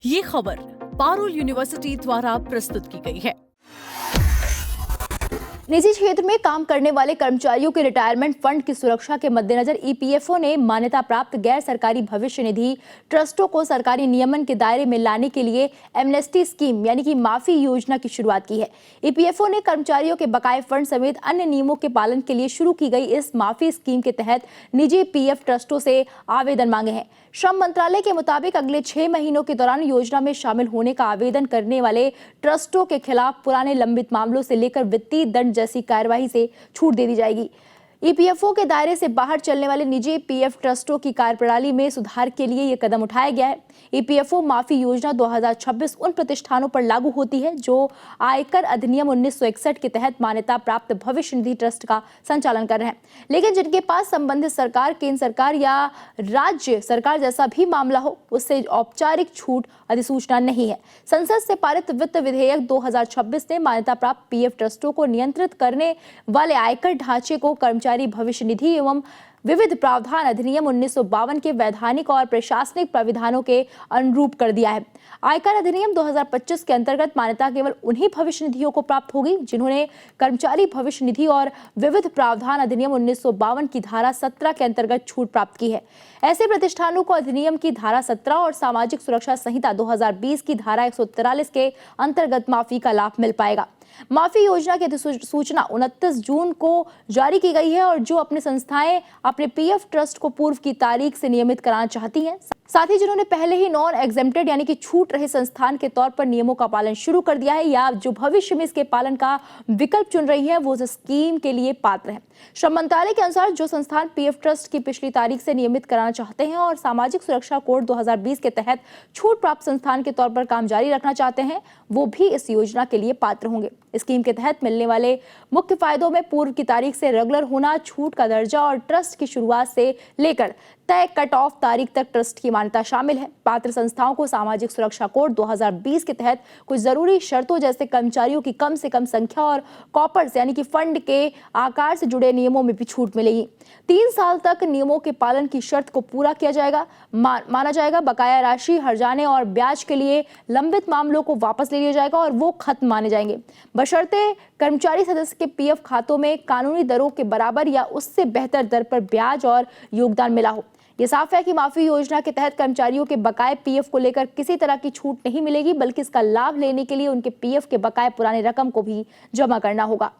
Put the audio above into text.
ये खबर पारुल यूनिवर्सिटी द्वारा प्रस्तुत की गई है। निजी क्षेत्र में काम करने वाले कर्मचारियों के रिटायरमेंट फंड की सुरक्षा के मद्देनजर ईपीएफओ ने मान्यता प्राप्त गैर सरकारी भविष्य निधि ट्रस्टों को सरकारी नियमन के दायरे में लाने के लिए एमनेस्टी स्कीम यानी कि माफी योजना की शुरुआत की है। ईपीएफओ ने कर्मचारियों के बकाये फंड समेत अन्य नियमों के पालन के लिए शुरू की गई इस माफी स्कीम के तहत निजी पीएफ ट्रस्टों से आवेदन मांगे हैं। श्रम मंत्रालय के मुताबिक अगले 6 महीनों के दौरान योजना में शामिल होने का आवेदन करने वाले ट्रस्टों के खिलाफ पुराने लंबित मामलों से लेकर वित्तीय दंड जैसी कार्यवाही से छूट दे दी जाएगी। ईपीएफओ के दायरे से बाहर चलने वाले निजी पीएफ ट्रस्टों की कार्यप्रणाली में सुधार के लिए यह कदम उठाया गया है। ईपीएफओ माफी योजना 2026 उन प्रतिष्ठानों पर लागू होती है जो आयकर अधिनियम 1961 के तहत मान्यता प्राप्त भविष्य निधि ट्रस्ट का संचालन कर रहे हैं, लेकिन जिनके पास संबंधित सरकार, केंद्र सरकार या राज्य सरकार जैसा भी मामला हो, उससे औपचारिक छूट अधिसूचना नहीं है। संसद से पारित वित्त विधेयक 2026 ने मान्यता प्राप्त पीएफ ट्रस्टों को नियंत्रित करने वाले आयकर ढांचे को कर्मचारी भविष्य निधि एवं विविध प्रावधान अधिनियम 1952 के वैधानिक और प्रशासनिक प्राविधानों के अनुरूप कर दिया है। आयकर अधिनियम 2025 के अंतर्गत मान्यता केवल उन्हीं भविष्य निधियों को प्राप्त होगी जिन्होंने कर्मचारी भविष्य निधि और विविध प्रावधान अधिनियम 1952 की धारा 17 के अंतर्गत छूट प्राप्त की है। ऐसे प्रतिष्ठानों को अधिनियम की धारा 17 और सामाजिक सुरक्षा संहिता 2020 की धारा 143 के अंतर्गत माफी का लाभ मिल पाएगा। माफी योजना की अधिसूचना 29 जून को जारी की गई है और जो अपनी संस्थाएं अपने पीएफ ट्रस्ट को पूर्व की तारीख से नियमित कराना चाहती हैं, साथ ही जिन्होंने पहले ही नॉन एग्जेम्प्टेड यानी कि छूट रहे संस्थान के तौर पर नियमों का पालन शुरू कर दिया है या जो भविष्य में इसके पालन का विकल्प चुन रही है, वो इस स्कीम के लिए पात्र है। श्रम मंत्रालय के अनुसार जो संस्थान पीएफ ट्रस्ट की पिछली तारीख से नियमित कराना चाहते हैं और सामाजिक सुरक्षा कोड 2020 के तहत छूट प्राप्त संस्थान के तौर पर काम जारी रखना चाहते हैं, वो भी इस योजना के लिए पात्र होंगे। स्कीम के तहत मिलने वाले मुख्य फायदों में पूर्व की तारीख से रेगुलर होना, छूट का दर्जा और ट्रस्ट की शुरुआत से लेकर तय कट ऑफ तारीख तक ट्रस्ट की मान्यता शामिल है। पात्र संस्थाओं को सामाजिक सुरक्षा कोड 2020 के तहत कुछ जरूरी शर्तों जैसे कर्मचारियों की कम से कम संख्या और कॉपर्स यानी कि फंड के आकार से जुड़े नियमों में भी छूट मिलेगी। 3 साल तक नियमों के पालन की शर्त को पूरा किया जाएगा माना जाएगा। बकाया राशि, हर्जाने और ब्याज के लिए लंबित मामलों को वापस ले लिया जाएगा और वो खत्म माने जाएंगे, बशर्ते कर्मचारी सदस्य के पीएफ खातों में कानूनी दरों के बराबर या उससे बेहतर दर पर ब्याज और योगदान मिला हो। ये साफ है कि माफी योजना के तहत कर्मचारियों के बकाये पीएफ को लेकर किसी तरह की छूट नहीं मिलेगी, बल्कि इसका लाभ लेने के लिए उनके पीएफ के बकाये पुराने रकम को भी जमा करना होगा।